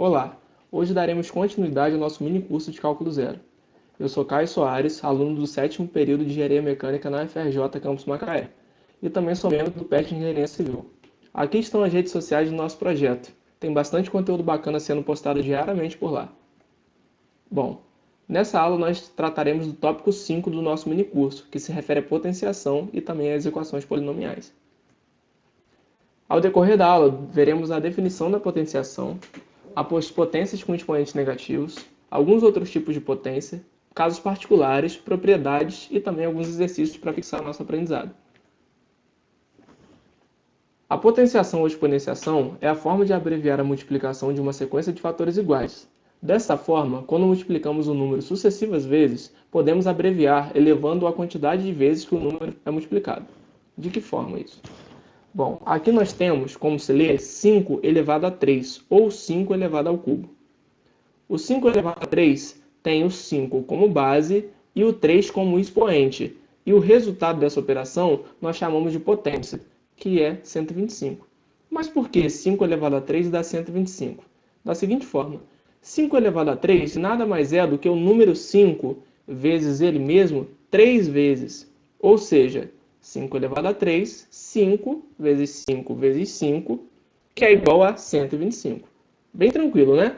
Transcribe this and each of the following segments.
Olá, hoje daremos continuidade ao nosso mini curso de Cálculo Zero. Eu sou Caio Soares, aluno do 7º período de Engenharia Mecânica na UFRJ Campus Macaé, e também sou membro do PET de Engenharia Civil. Aqui estão as redes sociais do nosso projeto, tem bastante conteúdo bacana sendo postado diariamente por lá. Bom, nessa aula nós trataremos do tópico 5 do nosso mini curso, que se refere à potenciação e também às equações polinomiais. Ao decorrer da aula, veremos a definição da potenciação, as potências com expoentes negativos, alguns outros tipos de potência, casos particulares, propriedades e também alguns exercícios para fixar nosso aprendizado. A potenciação ou exponenciação é a forma de abreviar a multiplicação de uma sequência de fatores iguais. Dessa forma, quando multiplicamos um número sucessivas vezes, podemos abreviar elevando a quantidade de vezes que o número é multiplicado. De que forma isso? Bom, aqui nós temos, como se lê, 5 elevado a 3, ou 5 elevado ao cubo. O 5 elevado a 3 tem o 5 como base e o 3 como expoente. E o resultado dessa operação nós chamamos de potência, que é 125. Mas por que 5 elevado a 3 dá 125? Da seguinte forma, 5 elevado a 3 nada mais é do que o número 5 vezes ele mesmo 3 vezes. Ou seja, 5 elevado a 3, 5 vezes 5 vezes 5, que é igual a 125. Bem tranquilo, né?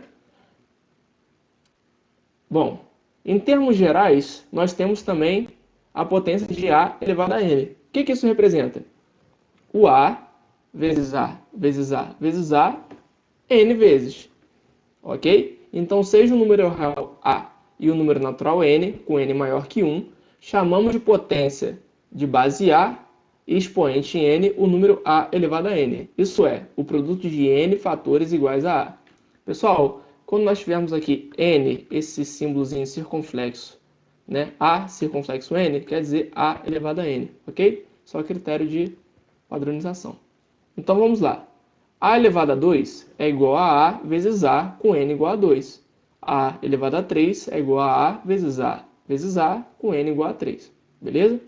Bom, em termos gerais, nós temos também a potência de A elevado a N. O que isso representa? O A vezes A vezes A vezes A, N vezes. Ok? Então, seja o número real A e o número natural N, com N maior que 1, chamamos de potência de base A e expoente N o número A elevado a N. Isso é, o produto de N fatores iguais a A. Pessoal, quando nós tivermos aqui N, esse símbolozinho circunflexo, né? A circunflexo N, quer dizer A elevado a N, ok? Só critério de padronização. Então vamos lá. A elevado a 2 é igual a A vezes A com N igual a 2. A elevado a 3 é igual a A vezes A com N igual a 3. Beleza?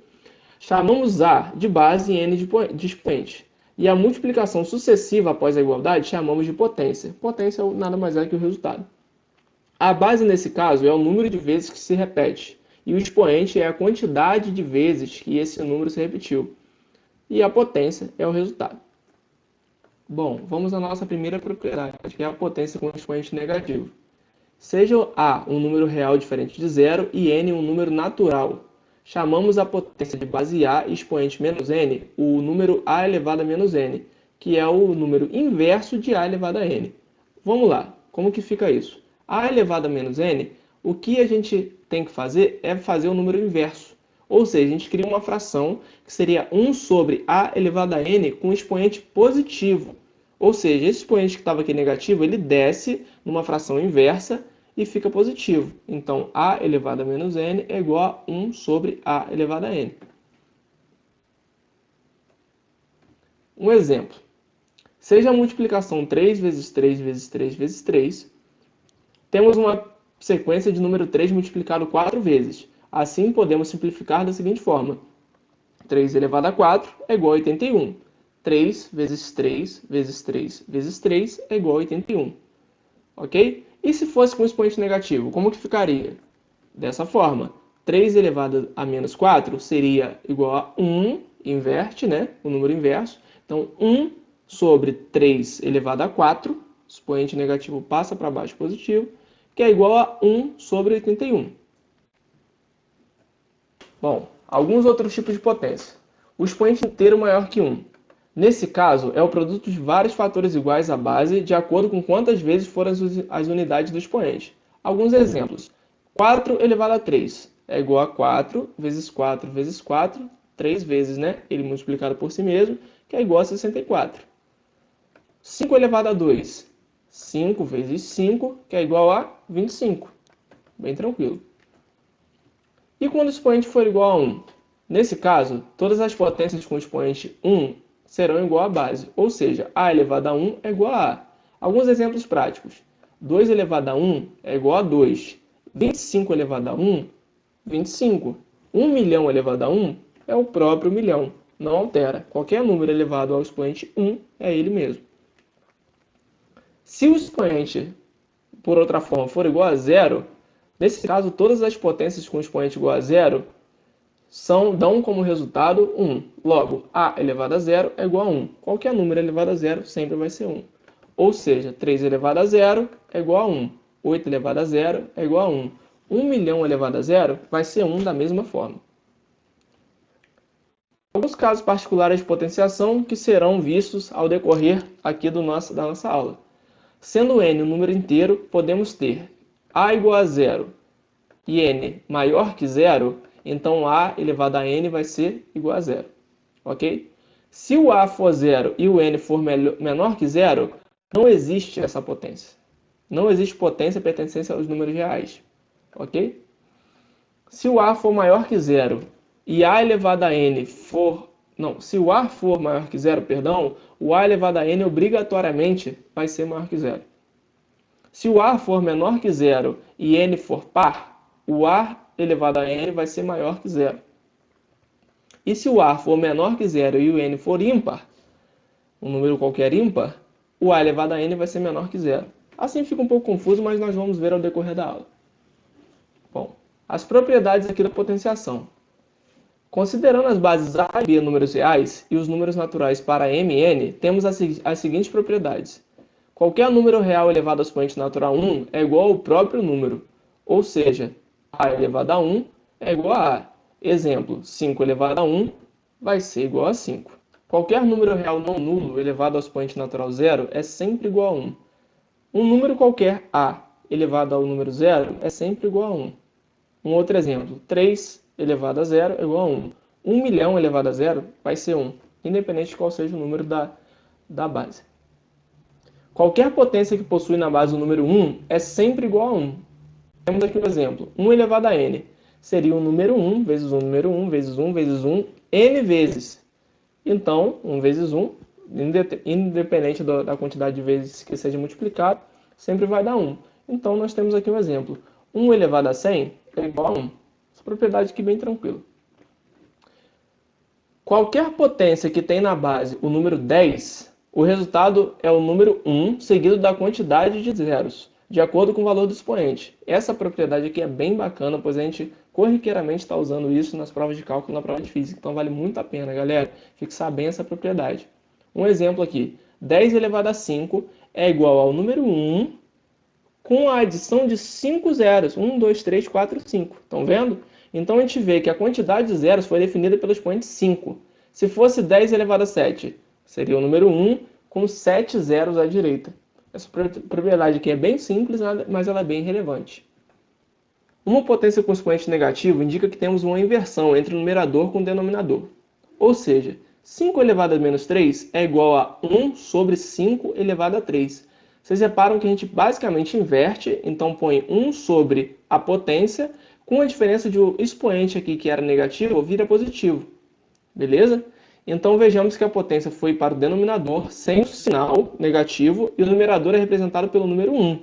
Chamamos A de base e N de expoente. E a multiplicação sucessiva após a igualdade chamamos de potência. Potência nada mais é que o resultado. A base, nesse caso, é o número de vezes que se repete. E o expoente é a quantidade de vezes que esse número se repetiu. E a potência é o resultado. Bom, vamos à nossa primeira propriedade, que é a potência com expoente negativo. Seja A um número real diferente de zero e N um número natural. Chamamos a potência de base A e expoente menos N o número A elevado a menos N, que é o número inverso de A elevado a N. Vamos lá, como que fica isso? A elevado a menos N, o que a gente tem que fazer é fazer o número inverso. Ou seja, a gente cria uma fração que seria 1 sobre A elevado a N com expoente positivo. Ou seja, esse expoente que estava aqui negativo, ele desce numa fração inversa e fica positivo. Então, A elevado a menos N é igual a 1 sobre A elevado a N. Um exemplo. Seja a multiplicação 3 vezes 3 vezes 3 vezes 3, temos uma sequência de número 3 multiplicado 4 vezes. Assim, podemos simplificar da seguinte forma. 3 elevado a 4 é igual a 81. 3 vezes 3 vezes 3 vezes 3 é igual a 81. Ok? E se fosse com expoente negativo, como que ficaria? Dessa forma, 3 elevado a menos 4 seria igual a 1, inverte, né? O número inverso. Então, 1 sobre 3 elevado a 4, expoente negativo passa para baixo positivo, que é igual a 1 sobre 81. Bom, alguns outros tipos de potência. O expoente inteiro maior que 1. Nesse caso, é o produto de vários fatores iguais à base, de acordo com quantas vezes foram as unidades do expoente. Alguns exemplos. 4 elevado a 3 é igual a 4 vezes 4 vezes 4, 3 vezes, né? Ele multiplicado por si mesmo, que é igual a 64. 5 elevado a 2, 5 vezes 5, que é igual a 25. Bem tranquilo. E quando o expoente for igual a 1? Nesse caso, todas as potências com expoente 1 serão igual à base, ou seja, A elevado a 1 é igual a A. Alguns exemplos práticos. 2 elevado a 1 é igual a 2. 25 elevado a 1, 25. 1 milhão elevado a 1 é o próprio milhão, não altera. Qualquer número elevado ao expoente 1 é ele mesmo. Se o expoente por outra forma, for igual a zero, nesse caso, todas as potências com expoente igual a zero dão como resultado 1. Logo, a elevado a zero é igual a 1. Qualquer número elevado a zero sempre vai ser 1. Ou seja, 3 elevado a zero é igual a 1. 8 elevado a zero é igual a 1. 1 milhão elevado a zero vai ser 1 da mesma forma. Alguns casos particulares de potenciação que serão vistos ao decorrer aqui da nossa aula. Sendo n um número inteiro, podemos ter a igual a zero e n maior que zero, então a elevado a n vai ser igual a zero. Ok? Se o a for zero e o n for menor que zero, não existe essa potência. Não existe potência pertencente aos números reais. Ok? Se o a for maior que zero e a elevado a n for... Não, se o a for maior que zero, perdão, o a elevado a n obrigatoriamente vai ser maior que zero. Se o a for menor que zero e n for par, o a elevado a n vai ser maior que zero. E se o a for menor que zero e o n for ímpar, um número qualquer ímpar, o a elevado a n vai ser menor que zero. Assim fica um pouco confuso, mas nós vamos ver ao decorrer da aula. Bom, as propriedades aqui da potenciação. Considerando as bases a e b números reais e os números naturais para m e n, temos as seguintes propriedades. Qualquer número real elevado ao expoente natural 1 é igual ao próprio número, ou seja, a elevado a 1 é igual a a. Exemplo, 5 elevado a 1 vai ser igual a 5. Qualquer número real não nulo elevado ao expoente natural 0 é sempre igual a 1. Um número qualquer a elevado ao número 0 é sempre igual a 1. Um outro exemplo, 3 elevado a 0 é igual a 1. 1 milhão elevado a 0 vai ser 1, independente de qual seja o número da base. Qualquer potência que possui na base o número 1 é sempre igual a 1. Temos aqui um exemplo, 1 elevado a n. Seria o número 1 vezes o número 1 vezes 1 vezes 1, n vezes. Então, 1 vezes 1, independente da quantidade de vezes que seja multiplicado, sempre vai dar 1. Então, nós temos aqui um exemplo. 1 elevado a 100 é igual a 1. Essa propriedade aqui bem tranquila. Qualquer potência que tem na base o número 10, o resultado é o número 1 seguido da quantidade de zeros, de acordo com o valor do expoente. Essa propriedade aqui é bem bacana, pois a gente corriqueiramente está usando isso nas provas de cálculo e na prova de física. Então vale muito a pena, galera, fixar bem essa propriedade. Um exemplo aqui, 10 elevado a 5 é igual ao número 1 com a adição de 5 zeros. 1, 2, 3, 4, 5. Estão vendo? Então a gente vê que a quantidade de zeros foi definida pelo expoente 5. Se fosse 10 elevado a 7, seria o número 1 com 7 zeros à direita. Essa propriedade aqui é bem simples, mas ela é bem relevante. Uma potência com expoente negativo indica que temos uma inversão entre o numerador com o denominador. Ou seja, 5 elevado a menos 3 é igual a 1 sobre 5 elevado a 3. Vocês reparam que a gente basicamente inverte, então põe 1 sobre a potência, com a diferença de o expoente aqui, que era negativo, vira positivo. Beleza? Então vejamos que a potência foi para o denominador sem o sinal negativo e o numerador é representado pelo número 1.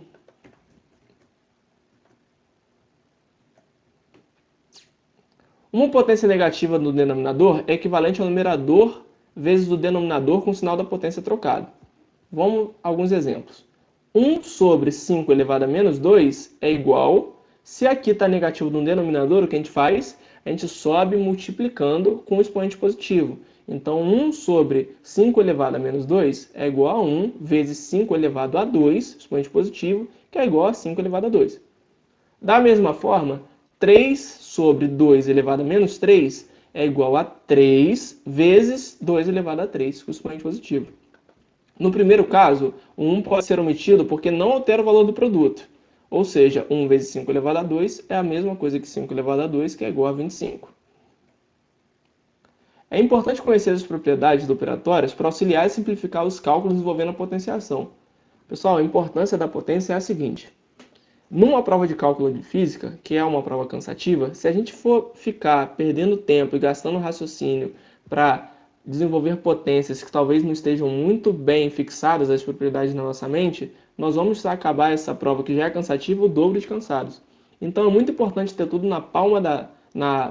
Uma potência negativa no denominador é equivalente ao numerador vezes o denominador com o sinal da potência trocado. Vamos a alguns exemplos. 1 sobre 5 elevado a menos 2 é igual... Se aqui está negativo no denominador, o que a gente faz? A gente sobe multiplicando com o expoente positivo. Então, 1 sobre 5 elevado a menos 2 é igual a 1 vezes 5 elevado a 2, expoente positivo, que é igual a 5 elevado a 2. Da mesma forma, 3 sobre 2 elevado a menos 3 é igual a 3 vezes 2 elevado a 3, com expoente positivo. No primeiro caso, o 1 pode ser omitido porque não altera o valor do produto. Ou seja, 1 vezes 5 elevado a 2 é a mesma coisa que 5 elevado a 2, que é igual a 25. É importante conhecer as propriedades do operatórios para auxiliar e simplificar os cálculos envolvendo a potenciação. Pessoal, a importância da potência é a seguinte. Numa prova de cálculo de física, que é uma prova cansativa, se a gente for ficar perdendo tempo e gastando raciocínio para desenvolver potências que talvez não estejam muito bem fixadas as propriedades na nossa mente, nós vamos acabar essa prova que já é cansativa o dobro de cansados. Então é muito importante ter tudo na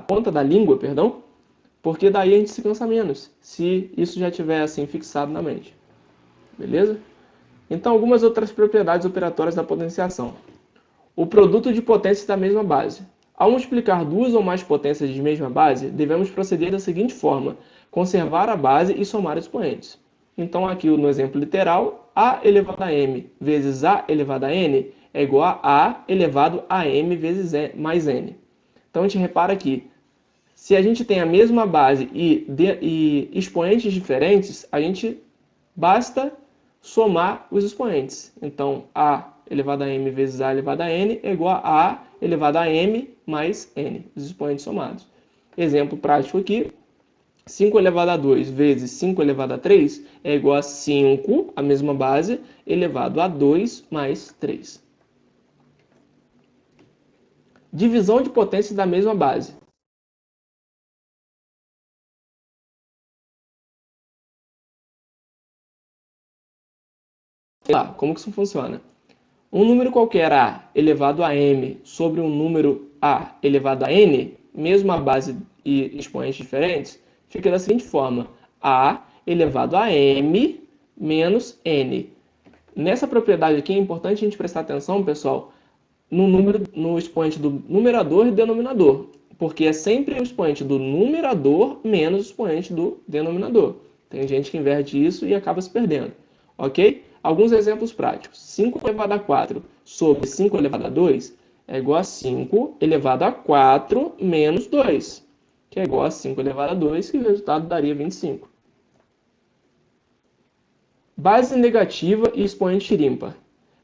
ponta da língua, perdão, porque daí a gente se cansa menos, se isso já estiver assim fixado na mente. Beleza? Então, algumas outras propriedades operatórias da potenciação. O produto de potências da mesma base. Ao multiplicar duas ou mais potências de mesma base, devemos proceder da seguinte forma: conservar a base e somar expoentes. Então, aqui no exemplo literal, a elevado a m vezes a elevado a n é igual a elevado a m vezes mais n. Então, a gente repara aqui, se a gente tem a mesma base e expoentes diferentes, a gente basta somar os expoentes. Então, a elevado a m vezes a elevado a n é igual a a elevado a m mais n, os expoentes somados. Exemplo prático aqui, 5 elevado a 2 vezes 5 elevado a 3 é igual a 5, a mesma base, elevado a 2 mais 3. Divisão de potências da mesma base. Lá, como que isso funciona? Um número qualquer a elevado a m sobre um número a elevado a n, mesmo a base e expoentes diferentes, fica da seguinte forma: a elevado a m menos n. Nessa propriedade aqui é importante a gente prestar atenção, pessoal, no expoente do numerador e denominador, porque é sempre o expoente do numerador menos o expoente do denominador. Tem gente que inverte isso e acaba se perdendo, ok? Alguns exemplos práticos. 5 elevado a 4 sobre 5 elevado a 2 é igual a 5 elevado a 4 menos 2, que é igual a 5 elevado a 2, que o resultado daria 25. Base negativa e expoente ímpar.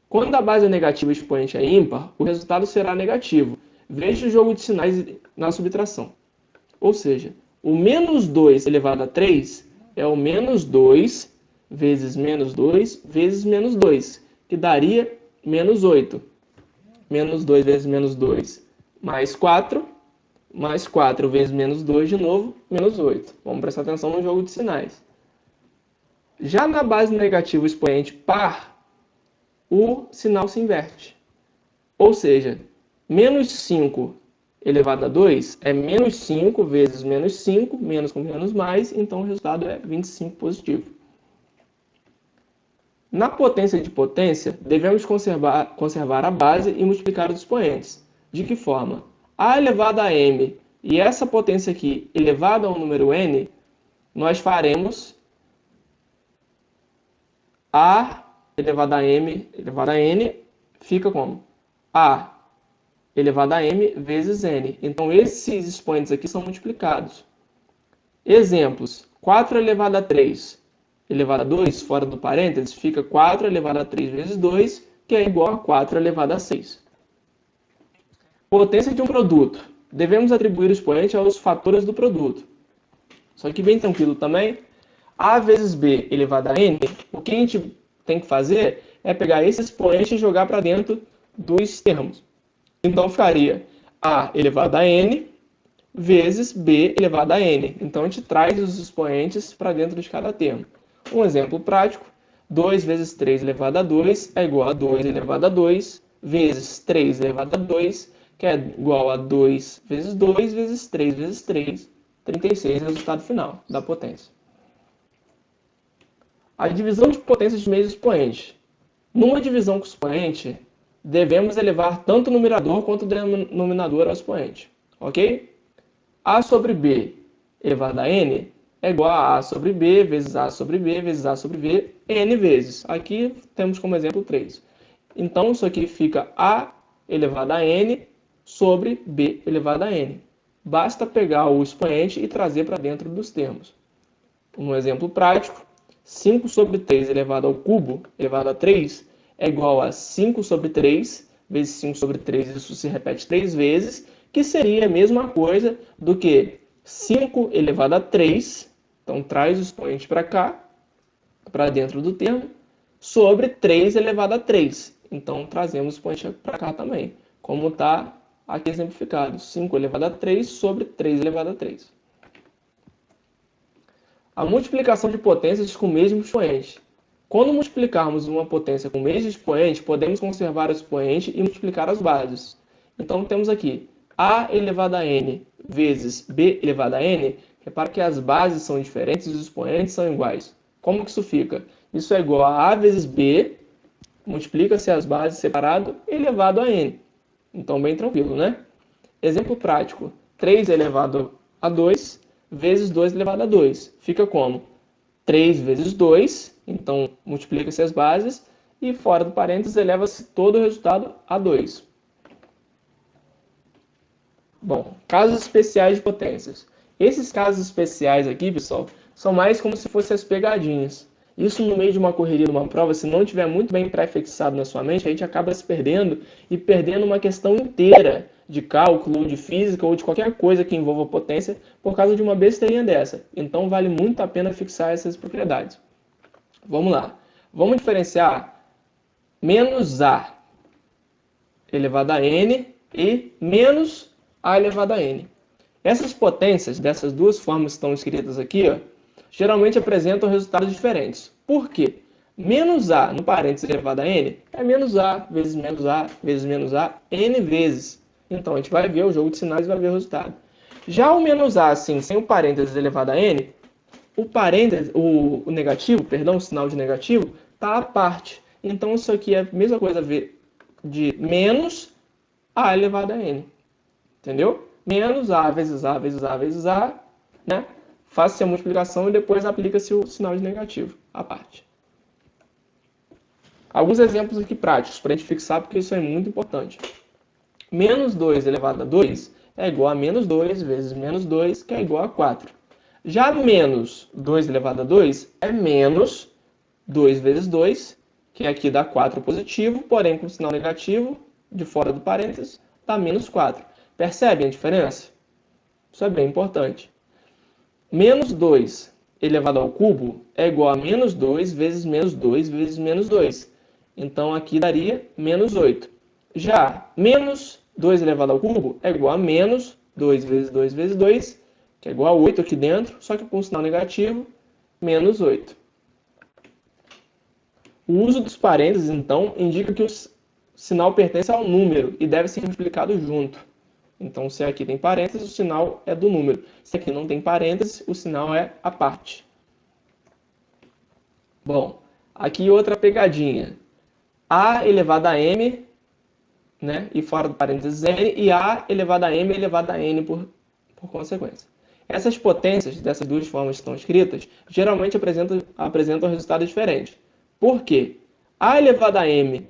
Quando a base é negativa e o expoente é ímpar, o resultado será negativo. Veja o jogo de sinais na subtração. Ou seja, o menos 2 elevado a 3 é o menos 2 vezes menos 2 vezes menos 2, que daria menos 8. Menos 2 vezes menos 2, mais 4 vezes menos 2 de novo, menos 8. Vamos prestar atenção no jogo de sinais. Já na base negativa expoente par, o sinal se inverte. Ou seja, menos 5 elevado a 2 é menos 5 vezes menos 5, menos com menos mais, então o resultado é 25 positivo. Na potência de potência, devemos conservar a base e multiplicar os expoentes. De que forma? A elevado a m e essa potência aqui elevada ao número n, nós faremos a elevado a m elevado a n fica como? A elevado a m vezes n. Então, esses expoentes aqui são multiplicados. Exemplos. 4 elevado a 3 elevado a 2, fora do parênteses, fica 4 elevado a 3 vezes 2, que é igual a 4 elevado a 6. Potência de um produto. Devemos atribuir o expoente aos fatores do produto. Só que bem tranquilo também. A vezes b elevado a n, o que a gente tem que fazer é pegar esse expoente e jogar para dentro dos termos. Então, ficaria a elevado a n vezes b elevado a n. Então, a gente traz os expoentes para dentro de cada termo. Um exemplo prático, 2 vezes 3 elevado a 2 é igual a 2 elevado a 2 vezes 3 elevado a 2, que é igual a 2 vezes 2 vezes 3 vezes 3, 36 é o resultado final da potência. A divisão de potências de meios expoentes. Numa divisão com expoente, devemos elevar tanto o numerador quanto o denominador ao expoente. Ok? A sobre b elevado a n é igual a sobre b vezes a sobre b vezes a sobre b n vezes. Aqui temos como exemplo 3. Então, isso aqui fica a elevado a n sobre b elevado a n. Basta pegar o expoente e trazer para dentro dos termos. Um exemplo prático, 5 sobre 3 elevado ao cubo elevado a 3 é igual a 5 sobre 3 vezes 5 sobre 3, isso se repete 3 vezes, que seria a mesma coisa do que 5 elevado a 3, então traz o expoente para cá, para dentro do termo, sobre 3 elevado a 3. Então trazemos o expoente para cá também, como está aqui exemplificado, 5 elevado a 3 sobre 3 elevado a 3. A multiplicação de potências com o mesmo expoente. Quando multiplicarmos uma potência com o mesmo expoente, podemos conservar o expoente e multiplicar as bases. Então temos aqui a elevado a n vezes b elevado a n. Repara que as bases são diferentes e os expoentes são iguais. Como que isso fica? Isso é igual a vezes b multiplica-se as bases separado elevado a n. Então, bem tranquilo, né? Exemplo prático. 3 elevado a 2 vezes 2 elevado a 2. Fica como? 3 vezes 2, então multiplica-se as bases, e fora do parênteses eleva-se todo o resultado a 2. Bom, casos especiais de potências. Esses casos especiais aqui, pessoal, são mais como se fossem as pegadinhas. Isso no meio de uma correria, de uma prova, se não tiver muito bem pré-fixado na sua mente, a gente acaba se perdendo e perdendo uma questão inteira de cálculo, ou de física, ou de qualquer coisa que envolva potência, por causa de uma besteirinha dessa. Então vale muito a pena fixar essas propriedades. Vamos lá. Vamos diferenciar menos A elevado a N e menos A elevado a N. Essas potências, dessas duas formas que estão escritas aqui, ó, geralmente apresentam resultados diferentes. Por quê? Menos A no parênteses elevado a N é menos A vezes menos A vezes menos A, N vezes. Então a gente vai ver o jogo de sinais e vai ver o resultado. Já o menos A, assim, sem o parênteses elevado a N, o negativo, perdão, o sinal de negativo, está à parte. Então isso aqui é a mesma coisa de menos A elevado a N. Entendeu? Menos A vezes A vezes A vezes A, né? Faça-se a multiplicação e depois aplica-se o sinal de negativo à parte. Alguns exemplos aqui práticos para a gente fixar, porque isso é muito importante. Menos 2 elevado a 2 é igual a menos 2 vezes menos 2, que é igual a 4. Já menos 2 elevado a 2 é menos 2 vezes 2, que aqui dá 4 positivo, porém com sinal negativo, de fora do parênteses, dá menos 4. Percebem a diferença? Isso é bem importante. Menos 2 elevado ao cubo é igual a menos 2 vezes menos 2 vezes menos 2. Então aqui daria menos 8. Já menos 2 elevado ao cubo é igual a menos 2 vezes 2 vezes 2, que é igual a 8 aqui dentro, só que com sinal negativo, menos 8. O uso dos parênteses, então, indica que o sinal pertence ao número e deve ser multiplicado junto. Então, se aqui tem parênteses, o sinal é do número. Se aqui não tem parênteses, o sinal é à parte. Bom, aqui outra pegadinha. A elevado a m, né, e fora do parênteses n, e A elevado a m elevado a n por consequência. Essas potências, dessas duas formas que estão escritas, geralmente apresentam resultados diferentes. Por quê? A elevado a m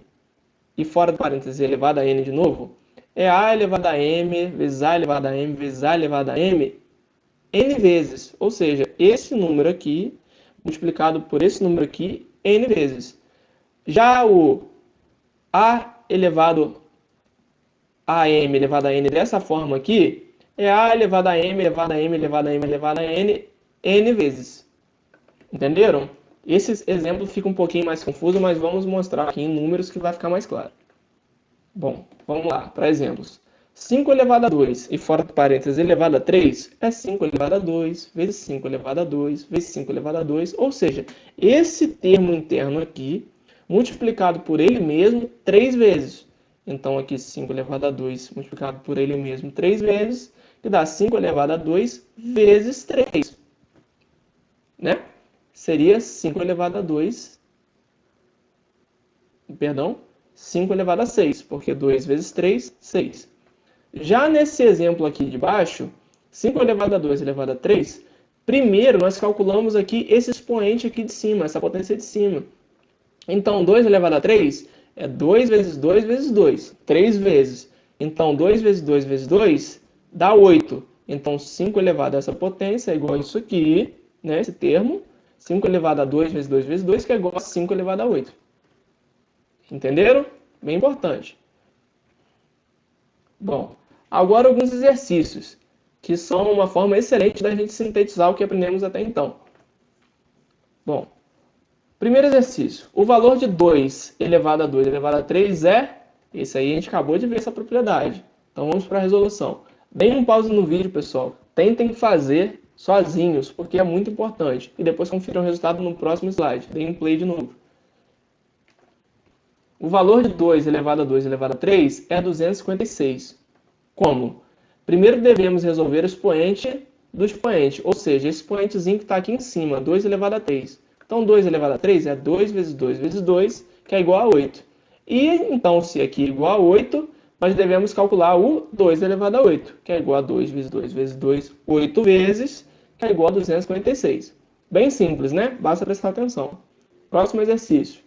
e fora do parênteses elevado a n de novo, é A elevado a m vezes A elevado a m vezes A elevado a m n vezes. Ou seja, esse número aqui multiplicado por esse número aqui n vezes. Já o A elevado a m elevado a n dessa forma aqui é A elevado a m elevado a m elevado a m elevado a n n vezes. Entenderam? Esse exemplo fica um pouquinho mais confuso, mas vamos mostrar aqui em números que vai ficar mais claro. Bom, vamos lá, para exemplos. 5 elevado a 2 e fora do parênteses elevado a 3 é 5 elevado a 2 vezes 5 elevado a 2 vezes 5 elevado a 2. Ou seja, esse termo interno aqui, multiplicado por ele mesmo 3 vezes. Então aqui 5 elevado a 2 multiplicado por ele mesmo 3 vezes, que dá 5 elevado a 2 vezes 3. Né? Seria 5 elevado a 2, perdão, 5 elevado a 6, porque 2 vezes 3, 6. Já nesse exemplo aqui de baixo, 5 elevado a 2 elevado a 3, primeiro nós calculamos aqui esse expoente aqui de cima, essa potência de cima. Então, 2 elevado a 3 é 2 vezes 2 vezes 2, 3 vezes. Então, 2 vezes 2 vezes 2 dá 8. Então, 5 elevado a essa potência é igual a isso aqui, né, esse termo. 5 elevado a 2 vezes 2 vezes 2, que é igual a 5 elevado a 8. Entenderam? Bem importante. Bom, agora alguns exercícios, que são uma forma excelente da gente sintetizar o que aprendemos até então. Bom, primeiro exercício. O valor de 2 elevado a 2 elevado a 3 é... Esse aí a gente acabou de ver essa propriedade. Então vamos para a resolução. Deem um pause no vídeo, pessoal. Tentem fazer sozinhos, porque é muito importante. E depois confiram o resultado no próximo slide. Deem um play de novo. O valor de 2 elevado a 2 elevado a 3 é 256. Como? Primeiro devemos resolver o expoente do expoente, ou seja, esse expoentezinho que está aqui em cima, 2 elevado a 3. Então, 2 elevado a 3 é 2 vezes 2 vezes 2, que é igual a 8. E então, se aqui é igual a 8, nós devemos calcular o 2 elevado a 8, que é igual a 2 vezes 2 vezes 2, 8 vezes, que é igual a 246. Bem simples, né? Basta prestar atenção. Próximo exercício.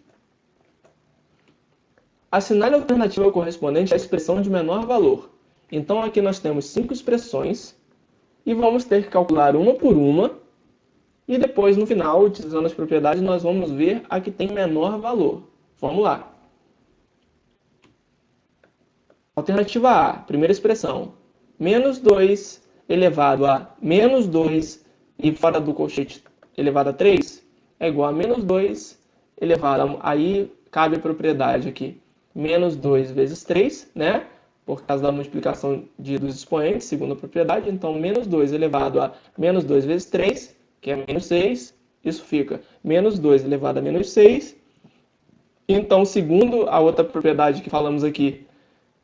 Assinale a alternativa correspondente à expressão de menor valor. Então, aqui nós temos 5 expressões e vamos ter que calcular uma por uma. E depois, no final, utilizando as propriedades, nós vamos ver a que tem menor valor. Vamos lá. Alternativa A, primeira expressão. Menos 2 elevado a menos 2 e fora do colchete elevado a 3 é igual a menos 2 elevado a... Aí cabe a propriedade aqui. Menos 2 vezes 3, né? Por causa da multiplicação dos expoentes, segundo a propriedade. Então, menos 2 elevado a menos 2 vezes 3, que é menos 6. Isso fica menos 2 elevado a menos 6. Então, segundo a outra propriedade que falamos aqui,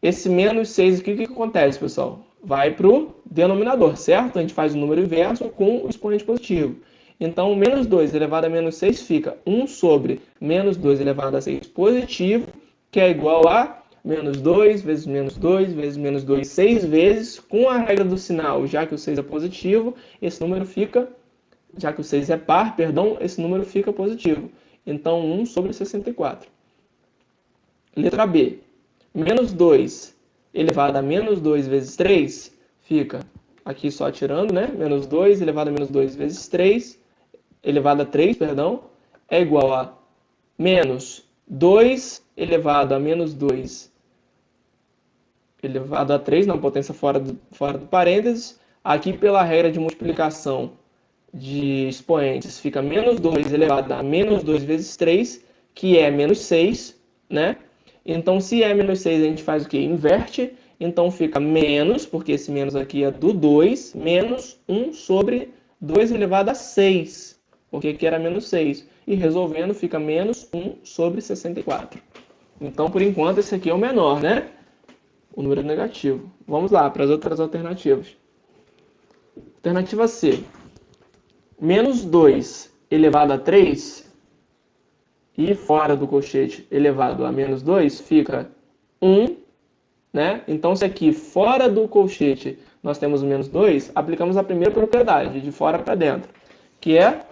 esse menos 6 aqui, o que acontece, pessoal? Vai para o denominador, certo? A gente faz o número inverso com o expoente positivo. Então, menos 2 elevado a menos 6 fica 1 sobre menos 2 elevado a 6 positivo, que é igual a menos 2 vezes menos 2 vezes menos 2, 6 vezes. Com a regra do sinal, já que o 6 é positivo, esse número fica... Já que o 6 é par, perdão, esse número fica positivo. Então, 1 sobre 64. Letra B. Menos 2 elevado a menos 2 vezes 3 fica, aqui só tirando, né? Menos 2 elevado a menos 2 vezes 3, elevado a 3, perdão, é igual a menos 2 elevado a menos 2 elevado a 3, na potência fora do parênteses. Aqui, pela regra de multiplicação de expoentes, fica menos 2 elevado a menos 2 vezes 3, que é menos 6, né? Então, se é menos 6, a gente faz o quê? Inverte. Então, fica menos, porque esse menos aqui é do 2, menos 1 sobre 2 elevado a 6, porque aqui era menos 6. E resolvendo, fica menos 1 sobre 64. Então, por enquanto, esse aqui é o menor, né? O número negativo. Vamos lá para as outras alternativas. Alternativa C. Menos 2 elevado a 3 e fora do colchete elevado a menos 2 fica 1, né? Então, se aqui fora do colchete nós temos o menos 2, aplicamos a primeira propriedade, de fora para dentro, que é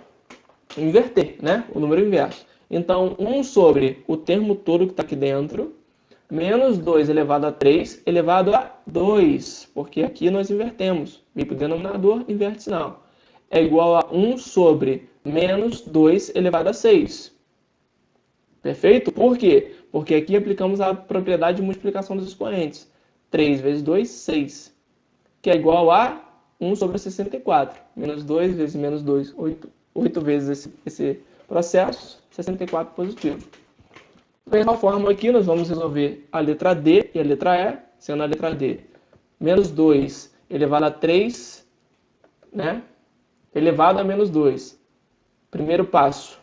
inverter, né? O número inverso. Então, 1 sobre o termo todo que está aqui dentro, menos 2 elevado a 3 elevado a 2, porque aqui nós invertemos. Vem para o denominador, inverte sinal. É igual a 1 sobre menos 2 elevado a 6. Perfeito? Por quê? Porque aqui aplicamos a propriedade de multiplicação dos expoentes. 3 vezes 2, 6. Que é igual a 1 sobre 64. Menos 2 vezes menos 2, 8 vezes esse processo, 64 positivo. Da mesma forma aqui, nós vamos resolver a letra D e a letra E, sendo a letra D menos 2 elevado a 3, né? Elevado a menos 2. Primeiro passo,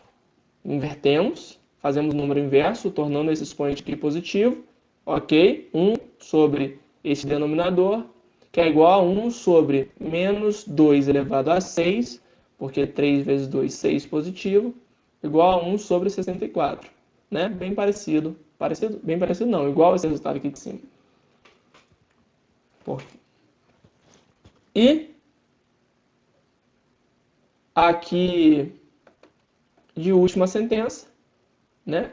invertemos, fazemos o número inverso, tornando esse expoente aqui positivo. Ok? 1 sobre esse denominador, que é igual a 1 sobre menos 2 elevado a 6, porque 3 vezes 2, 6 positivo, igual a 1 sobre 64. Né? Bem parecido. Bem parecido não, igual esse resultado aqui de cima. E aqui de última sentença, né?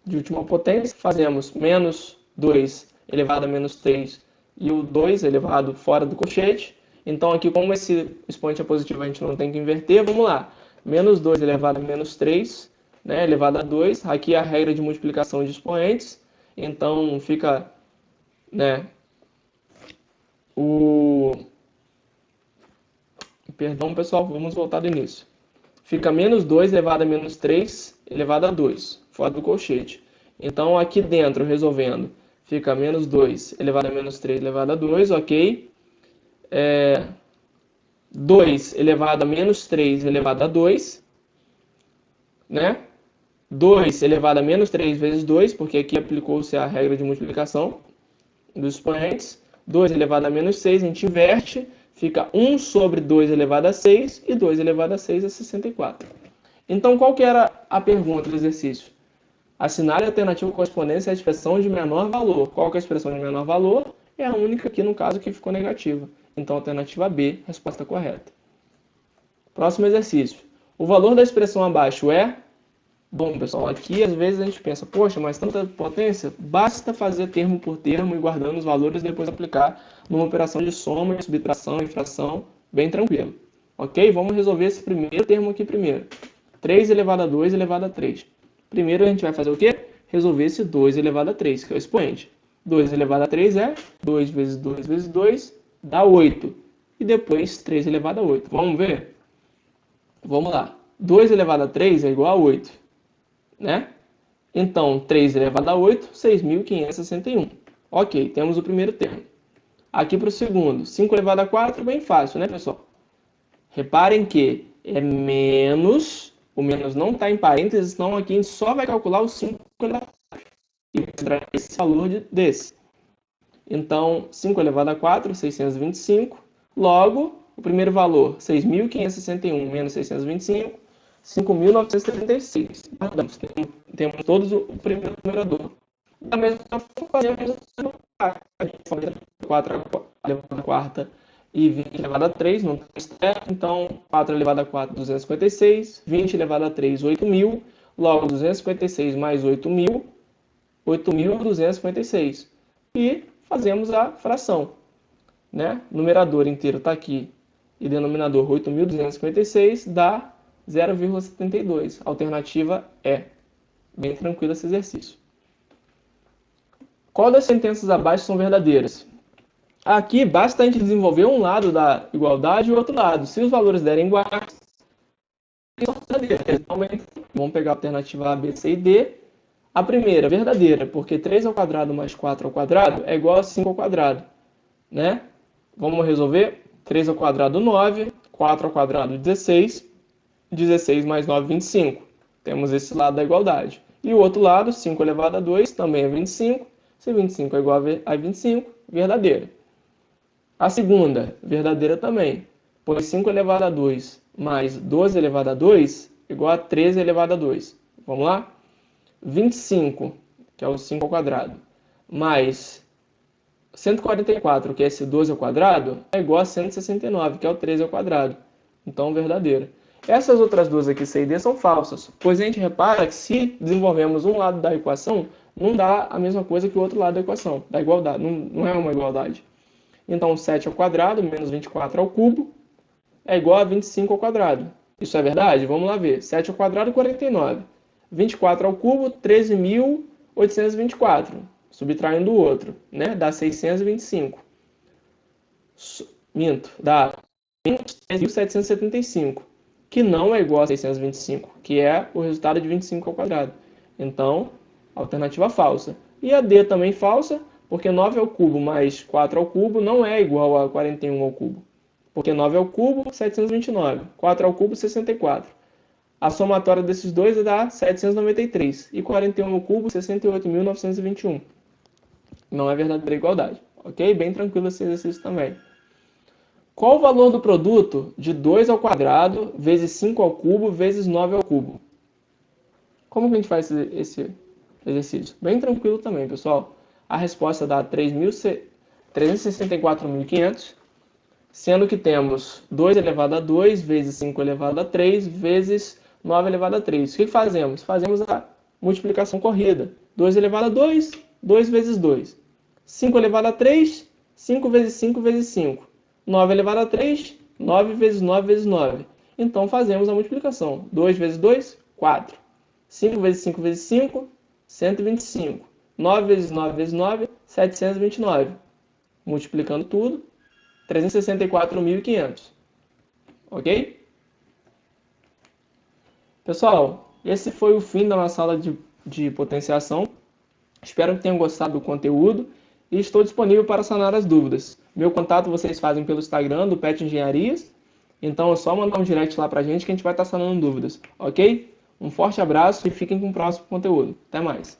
De última potência, fazemos menos 2 elevado a menos 3 e o 2 elevado fora do colchete. Então aqui, como esse expoente é positivo, a gente não tem que inverter. Vamos lá. Menos 2 elevado a menos 3, né? Elevado a 2. Aqui é a regra de multiplicação de expoentes. Então fica, né? Perdão, pessoal, vamos voltar do início. Fica menos 2 elevado a menos 3 elevado a 2, fora do colchete. Então, aqui dentro, resolvendo, fica menos 2 elevado a menos 3 elevado a 2, ok? 2 elevado a menos 3 elevado a 2, né? 2 elevado a menos 3 vezes 2, porque aqui aplicou-se a regra de multiplicação dos expoentes. 2 elevado a menos 6, a gente inverte, fica 1 sobre 2 elevado a 6, e 2 elevado a 6 é 64. Então, qual que era a pergunta do exercício? Assinale a alternativa correspondente à expressão de menor valor. Qual que é a expressão de menor valor? É a única aqui no caso que ficou negativa. Então, alternativa B, resposta correta. Próximo exercício. O valor da expressão abaixo é... Bom, pessoal, aqui às vezes a gente pensa, poxa, mas tanta potência, basta fazer termo por termo e guardando os valores e depois aplicar numa operação de soma, subtração e fração, bem tranquilo. Ok? Vamos resolver esse primeiro termo aqui primeiro. 3 elevado a 2 elevado a 3. Primeiro a gente vai fazer o quê? Resolver esse 2 elevado a 3, que é o expoente. 2 elevado a 3 é 2 vezes 2 vezes 2, dá 8. E depois 3 elevado a 8. Vamos ver? Vamos lá. 2 elevado a 3 é igual a 8. Né? Então, 3 elevado a 8, 6.561. Ok, temos o primeiro termo. Aqui para o segundo, 5 elevado a 4, bem fácil, né, pessoal? Reparem que é menos, o menos não está em parênteses, então aqui a gente só vai calcular o 5 elevado a 4. E vai entrar esse valor desse. Então, 5 elevado a 4, 625. Logo, o primeiro valor, 6.561 menos 625, 5.976. Temos todos o primeiro numerador. Da mesma forma, fazemos a gente faz 4 elevado a quarta e 20 elevado a 3, não tem certo. Então, 4 elevado a 4, 256. 20 elevado a 3, 8.000. Logo, 256 mais 8.000, 8.256. E fazemos a fração. Né? Numerador inteiro está aqui e denominador 8.256 dá 0,72. Alternativa é. Bem tranquilo esse exercício. Qual das sentenças abaixo são verdadeiras? Aqui basta a gente desenvolver um lado da igualdade e o outro lado. Se os valores derem iguais, são verdadeiras. Vamos pegar a alternativa A, B, C e D. A primeira, verdadeira, porque 3 ao quadrado mais 4 ao quadrado é igual a 5 ao quadrado. Né? Vamos resolver? 3 ao quadrado, 9. 4 ao quadrado, 16. 16 mais 9, 25. Temos esse lado da igualdade. E o outro lado, 5 elevado a 2, também é 25. Se 25 é igual a 25, verdadeira. A segunda, verdadeira também. Pois 5 elevado a 2 mais 12 elevado a 2 é igual a 13 elevado a 2. Vamos lá? 25, que é o 5 ao quadrado, mais 144, que é esse 12 ao quadrado, é igual a 169, que é o 13 ao quadrado. Então, verdadeira. Essas outras duas aqui, C e D, são falsas, pois a gente repara que se desenvolvemos um lado da equação, não dá a mesma coisa que o outro lado da equação, da igualdade, não é uma igualdade. Então, 7 ao quadrado menos 24 ao cubo é igual a 25 ao quadrado. Isso é verdade? Vamos lá ver. 7 ao quadrado, 49. 24 ao cubo, 13.824. Subtraindo o outro, né? Dá 625. Minto, dá 13.775, que não é igual a 625, que é o resultado de 25 ao quadrado. Então, alternativa falsa. E a D também falsa, porque 9 ao cubo mais 4 ao cubo não é igual a 41 ao cubo. Porque 9 ao cubo, 729. 4 ao cubo, 64. A somatória desses dois dá 793. E 41 ao cubo, 68.921. Não é verdadeira igualdade. Ok? Bem tranquilo esse exercício também. Qual o valor do produto de 2 ao quadrado vezes 5 ao cubo vezes 9 ao cubo? Como que a gente faz esse exercício? Bem tranquilo também, pessoal. A resposta dá 364.500, sendo que temos 2 elevado a 2 vezes 5 elevado a 3 vezes 9 elevado a 3. O que fazemos? Fazemos a multiplicação corrida. 2 elevado a 2, 2 vezes 2. 5 elevado a 3, 5 vezes 5 vezes 5. 9 elevado a 3, 9 vezes 9 vezes 9. Então fazemos a multiplicação. 2 vezes 2, 4. 5 vezes 5 vezes 5, 125. 9 vezes 9 vezes 9, 729. Multiplicando tudo, 364.500. Ok? Pessoal, esse foi o fim da nossa aula de potenciação. Espero que tenham gostado do conteúdo e estou disponível para sanar as dúvidas. Meu contato vocês fazem pelo Instagram do Pet Engenharias. Então é só mandar um direct lá pra gente que a gente vai estar sanando dúvidas. Ok? Um forte abraço e fiquem com o próximo conteúdo. Até mais!